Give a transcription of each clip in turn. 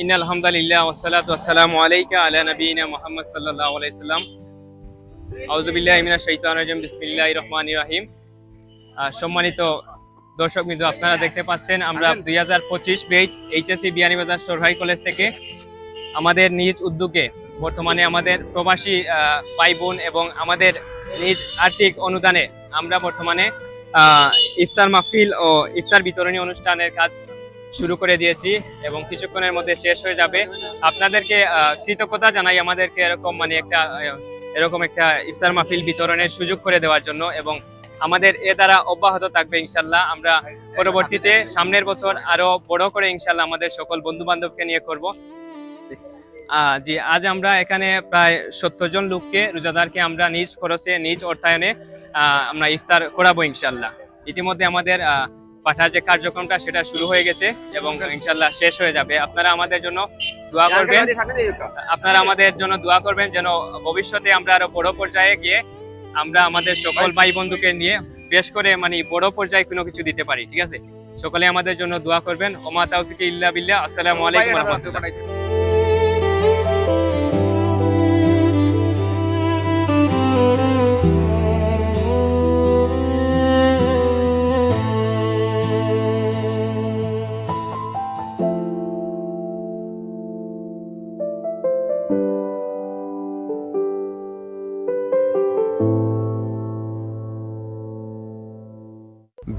ইন্নাল হামদুলিল্লাহ ওয়াসসালাতু ওয়াসসালামু আলাইকা আলা নবিয়িনা মুহাম্মদ সাল্লাল্লাহু আলাইহি সাল্লাম। আউযু বিল্লাহি মিনাশ শাইতানির রাজিম। বিসমিল্লাহির রহমানির রহিম। সম্মানিত দর্শকবৃন্দ, আপনারা দেখতে পাচ্ছেন আমরা 2025 ব্যাচ এইচএসসি বিয়ানীবাজার সরকারি কলেজ থেকে আমাদের নিজ উদ্যোগে বর্তমানে আমাদের প্রবাসী ভাই বোন এবং আমাদের নিজ আর্থিক অনুদানে আমরা বর্তমানে ইফতার মাহফিল ও ইফতার বিতরণী অনুষ্ঠানের কাজ শুরু করে দিয়েছি এবং কিছুক্ষণের মধ্যে শেষ হয়ে যাবে। আপনাদেরকে কৃতজ্ঞতা জানাই আমাদেরকে এরকম একটা ইফতার মাহফিল বিতরণের সুযোগ করে দেওয়ার জন্য, এবং আমাদের এ দ্বারা অব্যাহত থাকবে ইনশাল্লাহ। আমরা পরবর্তীতে সামনের বছর আরো বড় করে ইনশাল্লাহ আমাদের সকল বন্ধু বান্ধবকে নিয়ে করব। জি, আজ আমরা এখানে প্রায় 70 জন লোককে, রোজাদারকে আমরা নিজ খরচে নিজ অর্থায়নে আমরা ইফতার করাবো ইনশাল্লাহ। ইতিমধ্যে আমাদের পাঠার যে কার্যক্রমটা সেটা শুরু হয়ে গেছে এবং ইনশাল্লাহ শেষ হয়ে যাবে। আপনারা আমাদের জন্য দোয়া করবেন যেন ভবিষ্যতে আমরা আরো বড় পর্যায়ে গিয়ে আমরা আমাদের সকল ভাই বন্ধুকে নিয়ে বেশ করে বড় পর্যায়ে কোনো কিছু দিতে পারি। ঠিক আছে, সকলে আমাদের জন্য দোয়া করবেন। ওমা তাওফিক ইল্লা বিল্লাহ। আসসালামু আলাইকুম ওয়া রাহমাতুল্লাহ।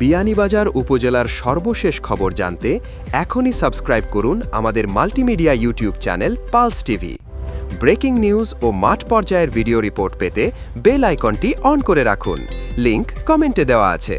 বিয়ানীবাজার উপজেলার সর্বশেষ খবর জানতে এখনই সাবস্ক্রাইব করুন আমাদের multimedia YouTube channel Pulse TV. Breaking news ও মাঠ পর্যায়ের ভিডিও রিপোর্ট পেতে বেল আইকনটি অন করে রাখুন। লিংক কমেন্টে দেওয়া আছে।